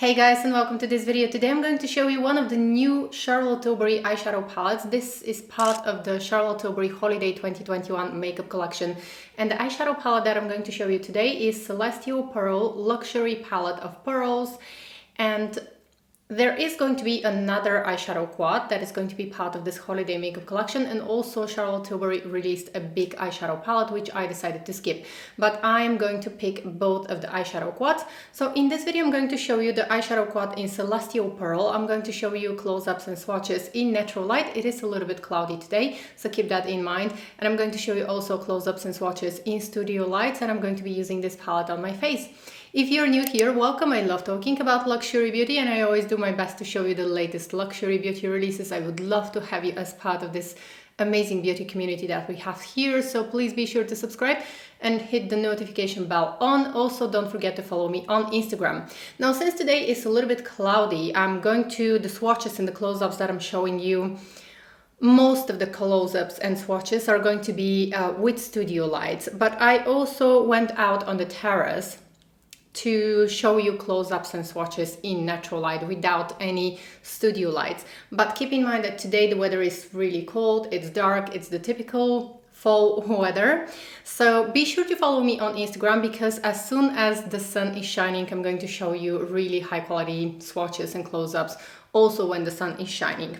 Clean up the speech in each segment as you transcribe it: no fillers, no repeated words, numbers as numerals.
Hey guys, and welcome to this video. Today I'm going to show you one of the new Charlotte Tilbury eyeshadow palettes. This is part of the Charlotte Tilbury Holiday 2021 makeup collection. And the eyeshadow palette that I'm going to show you today is Celestial Pearl Luxury Palette of Pearls. And there is going to be another eyeshadow quad that is going to be part of this holiday makeup collection, and also Charlotte Tilbury released a big eyeshadow palette which I decided to skip, but I am going to pick both of the eyeshadow quads. So in this video I'm going to show you the eyeshadow quad in Celestial Pearl. I'm going to show you close-ups and swatches in natural light. It is a little bit cloudy today, so keep that in mind. And I'm going to show you also close-ups and swatches in studio lights, and I'm going to be using this palette on my face. If you're new here, welcome. I love talking about luxury beauty, and I always do my best to show you the latest luxury beauty releases. I would love to have you as part of this amazing beauty community that we have here. So please be sure to subscribe and hit the notification bell on. Also, don't forget to follow me on Instagram. Now, since today is a little bit cloudy, I'm going to the swatches and the close-ups that I'm showing you. Most of the close-ups and swatches are going to be with studio lights, but I also went out on the terrace to show you close-ups and swatches in natural light without any studio lights. But keep in mind that today the weather is really cold, it's dark, it's the typical fall weather. So be sure to follow me on Instagram, because as soon as the sun is shining, I'm going to show you really high quality swatches and close-ups also when the sun is shining.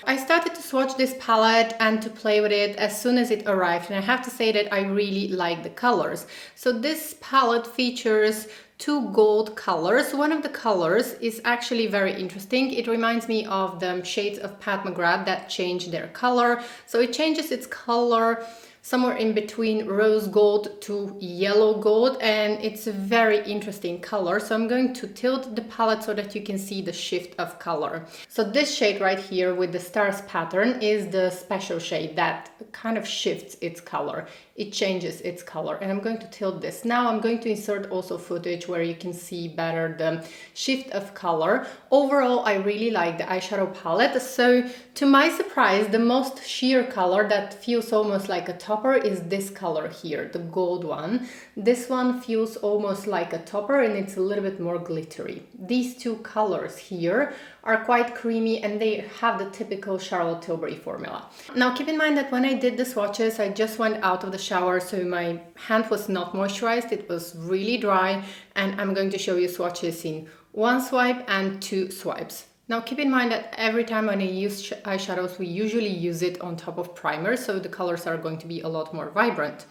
I started to swatch this palette and to play with it as soon as it arrived, and I have to say that I really like the colors. So this palette features two gold colors. One of the colors is actually very interesting. It reminds me of the shades of Pat McGrath that change their color. So it changes its color somewhere in between rose gold to yellow gold, and it's a very interesting color. So I'm going to tilt the palette so that you can see the shift of color. So this shade right here with the stars pattern is the special shade that kind of shifts its color. It changes its color, and I'm going to tilt this. Now I'm going to insert also footage where you can see better the shift of color. Overall, I really like the eyeshadow palette. So to my surprise, the most sheer color that feels almost like a topper is this color here, the gold one. This one feels almost like a topper, and it's a little bit more glittery. These two colors here are quite creamy, and they have the typical Charlotte Tilbury formula. Now keep in mind that when I did the swatches, I just went out of the shower, so my hand was not moisturized, it was really dry, and I'm going to show you swatches in one swipe and two swipes. Now keep in mind that every time when I use eyeshadows, we usually use it on top of primer, so the colors are going to be a lot more vibrant.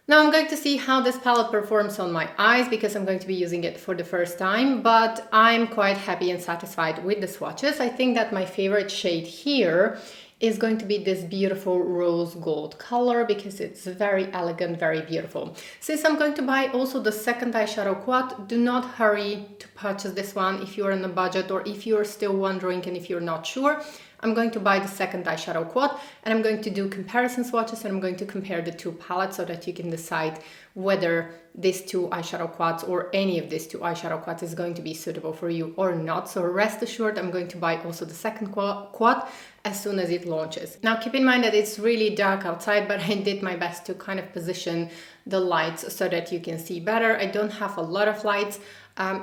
Now I'm going to see how this palette performs on my eyes, because I'm going to be using it for the first time, but I'm quite happy and satisfied with the swatches. I think that my favorite shade here is going to be this beautiful rose gold color, because it's very elegant, very beautiful. Since I'm going to buy also the second eyeshadow quad, do not hurry to purchase this one if you're on a budget, or if you're still wondering and if you're not sure. I'm going to buy the second eyeshadow quad, and I'm going to do comparison swatches, and I'm going to compare the two palettes so that you can decide whether these two eyeshadow quads or any of these two eyeshadow quads is going to be suitable for you or not. So rest assured, I'm going to buy also the second quad as soon as it launches. Now keep in mind that it's really dark outside, but I did my best to kind of position the lights so that you can see better. I don't have a lot of lights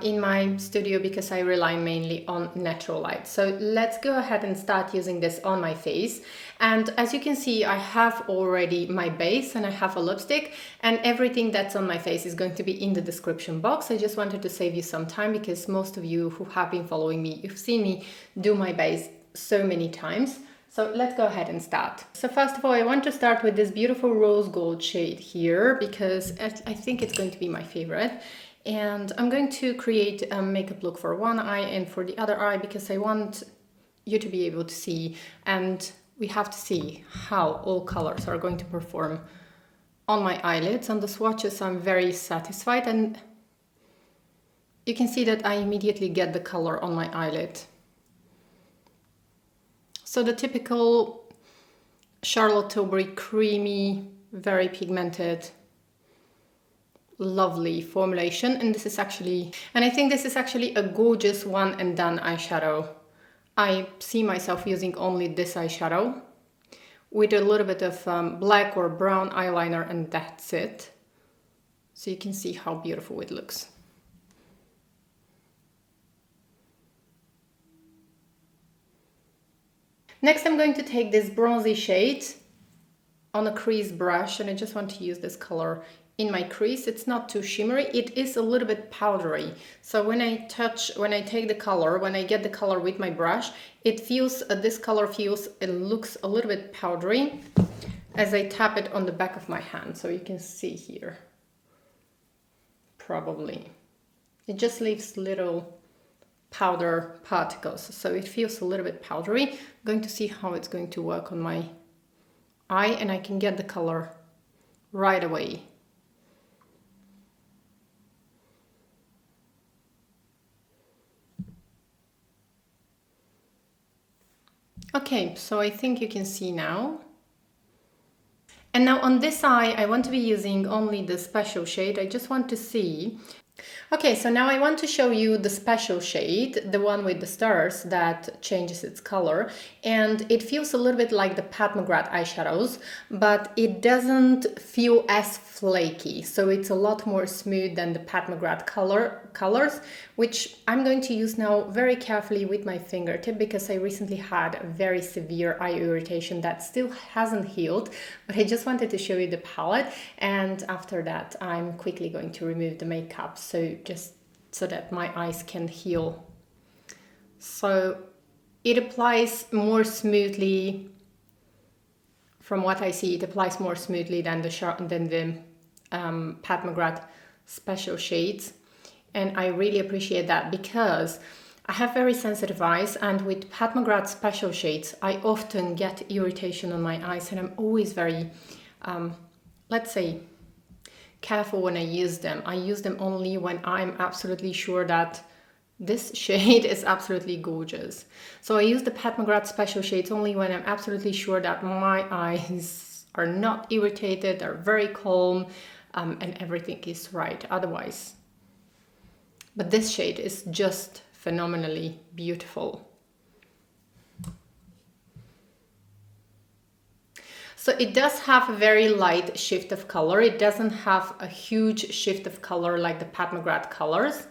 in my studio because I rely mainly on natural light. So let's go ahead and start using this on my face. And as you can see, I have already my base and I have a lipstick, and everything that's on my face is going to be in the description box. I just wanted to save you some time, because most of you who have been following me, you've seen me do my base so many times. So let's go ahead and start. So first of all, I want to start with this beautiful rose gold shade here, because I think it's going to be my favorite. And I'm going to create a makeup look for one eye and for the other eye, because I want you to be able to see, and we have to see how all colors are going to perform on my eyelids. On the swatches, I'm very satisfied, and you can see that I immediately get the color on my eyelid. So the typical Charlotte Tilbury creamy, very pigmented, lovely formulation. And this is actually, and I think this is actually a gorgeous one and done eyeshadow. I see myself using only this eyeshadow with a little bit of black or brown eyeliner, and that's it. So you can see how beautiful it looks. Next, I'm going to take this bronzy shade on a crease brush, and I just want to use this color in my crease. It's not too shimmery, it is a little bit powdery. So when I take the color, when I get the color with my brush, it feels, this color feels, it looks a little bit powdery as I tap it on the back of my hand. So you can see here, probably. It just leaves little powder particles, so it feels a little bit powdery. I'm going to see how it's going to work on my eye, and I can get the color right away. Okay, so I think you can see now. And now on this eye, I want to be using only the special shade. I just want to see. Okay, so now I want to show you the special shade, the one with the stars that changes its color, and it feels a little bit like the Pat McGrath eyeshadows, but it doesn't feel as flaky, so it's a lot more smooth than the Pat McGrath colors, which I'm going to use now very carefully with my fingertip because I recently had a very severe eye irritation that still hasn't healed, but I just wanted to show you the palette, and after that I'm quickly going to remove the makeup, so just so that my eyes can heal. So it applies more smoothly. From what I see, it applies more smoothly than the Pat McGrath special shades, and I really appreciate that because I have very sensitive eyes, and with Pat McGrath special shades I often get irritation on my eyes, and I'm always very let's say careful when I use them. I use them only when I'm absolutely sure that this shade is absolutely gorgeous. So I use the Pat McGrath special shades only when I'm absolutely sure that my eyes are not irritated, are very calm, and everything is right otherwise. But this shade is just phenomenally beautiful. So it does have a very light shift of color. It doesn't have a huge shift of color like the Pat McGrath colors,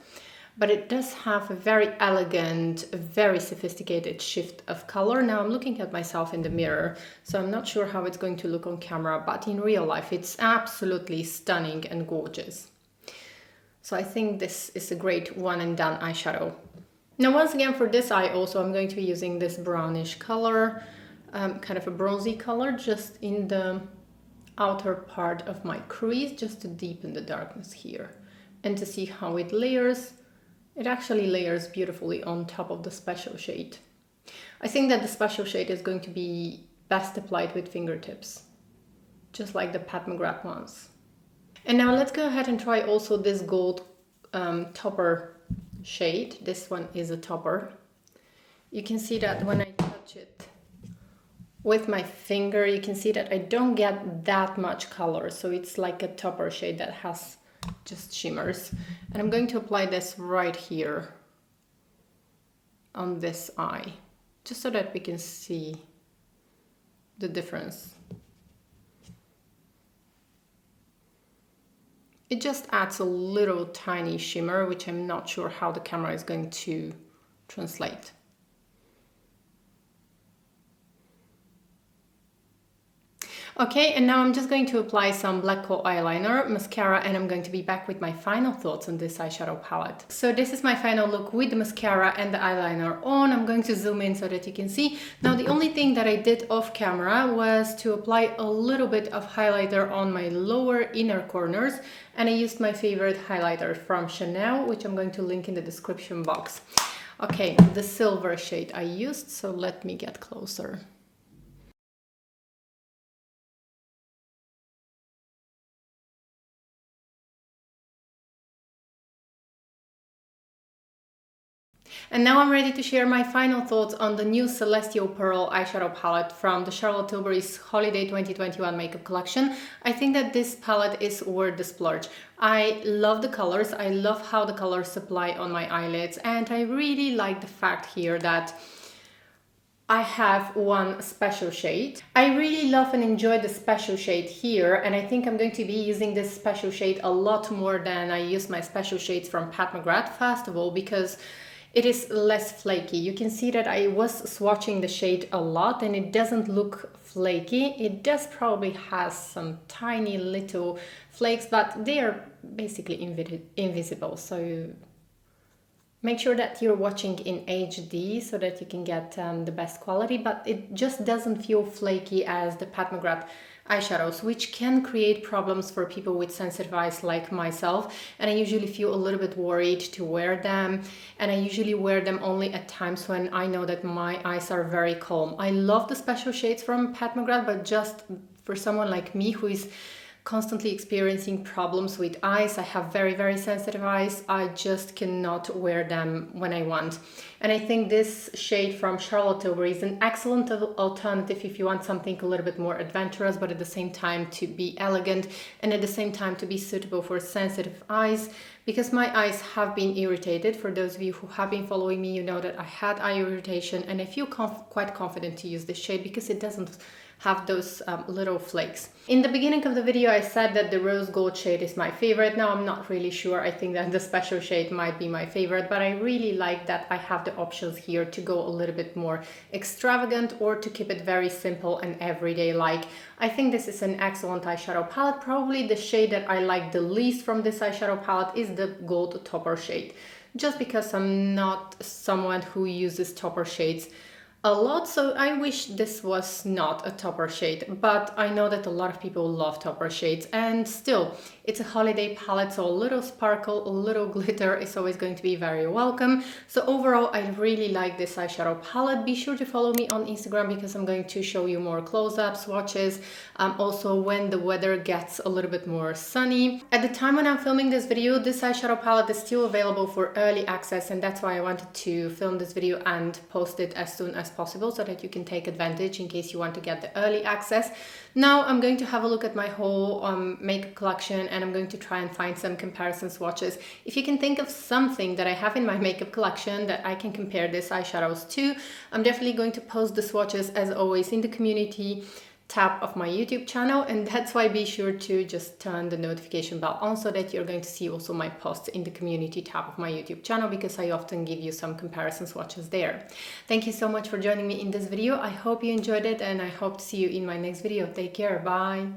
but it does have a very elegant, very sophisticated shift of color. Now I'm looking at myself in the mirror, so I'm not sure how it's going to look on camera, but in real life it's absolutely stunning and gorgeous. So I think this is a great one and done eyeshadow. Now once again for this eye also I'm going to be using this brownish color, kind of a bronzy color, just in the outer part of my crease, just to deepen the darkness here and to see how it layers. It actually layers beautifully on top of the special shade. I think that the special shade is going to be best applied with fingertips, just like the Pat McGrath ones. And now let's go ahead and try also this gold topper shade. This one is a topper. You can see that when I touch it with my finger, you can see that I don't get that much color, so it's like a topper shade that has just shimmers. And I'm going to apply this right here on this eye, just so that we can see the difference. It just adds a little tiny shimmer, which I'm not sure how the camera is going to translate. Okay, and now I'm just going to apply some black kohl eyeliner, mascara, and I'm going to be back with my final thoughts on this eyeshadow palette. So this is my final look with the mascara and the eyeliner on. I'm going to zoom in so that you can see. Now the only thing that I did off camera was to apply a little bit of highlighter on my lower inner corners, and I used my favorite highlighter from Chanel, which I'm going to link in the description box. Okay, the silver shade I used, so let me get closer. And now I'm ready to share my final thoughts on the new Celestial Pearl eyeshadow palette from the Charlotte Tilbury's Holiday 2021 makeup collection. I think that this palette is worth the splurge. I love the colors, I love how the colors apply on my eyelids, and I really like the fact here that I have one special shade. I really love and enjoy the special shade here, and I think I'm going to be using this special shade a lot more than I use my special shades from Pat McGrath. First of all, because it is less flaky. You can see that I was swatching the shade a lot and it doesn't look flaky. It does probably has some tiny little flakes, but they are basically invisible. So make sure that you're watching in HD so that you can get the best quality, but it just doesn't feel flaky as the Pat McGrath eyeshadows, which can create problems for people with sensitive eyes like myself. And I usually feel a little bit worried to wear them. And I usually wear them only at times when I know that my eyes are very calm. I love the special shades from Pat McGrath, but just for someone like me who is constantly experiencing problems with eyes, I have very, very sensitive eyes, I just cannot wear them when I want. And I think this shade from Charlotte Tilbury is an excellent alternative if you want something a little bit more adventurous, but at the same time to be elegant and at the same time to be suitable for sensitive eyes, because my eyes have been irritated. For those of you who have been following me, you know that I had eye irritation, and I feel quite confident to use this shade because it doesn't have those little flakes. In the beginning of the video, I said that the rose gold shade is my favorite. Now I'm not really sure. I think that the special shade might be my favorite, but I really like that I have the options here to go a little bit more extravagant or to keep it very simple and everyday like. I think this is an excellent eyeshadow palette. Probably the shade that I like the least from this eyeshadow palette is the gold topper shade, just because I'm not someone who uses topper shades a lot, so I wish this was not a topper shade, but I know that a lot of people love topper shades, and still, it's a holiday palette, so a little sparkle, a little glitter is always going to be very welcome. So overall, I really like this eyeshadow palette. Be sure to follow me on Instagram because I'm going to show you more close-ups, swatches, also when the weather gets a little bit more sunny. At the time when I'm filming this video, this eyeshadow palette is still available for early access, and that's why I wanted to film this video and post it as soon as possible so that you can take advantage in case you want to get the early access. Now I'm going to have a look at my whole makeup collection, and I'm going to try and find some comparison swatches. If you can think of something that I have in my makeup collection that I can compare these eyeshadows to, I'm definitely going to post the swatches as always in the community tab of my YouTube channel, and that's why be sure to just turn the notification bell on so that you're going to see also my posts in the community tab of my YouTube channel, because I often give you some comparison swatches there. Thank you so much for joining me in this video. I hope you enjoyed it, and I hope to see you in my next video. Take care. Bye.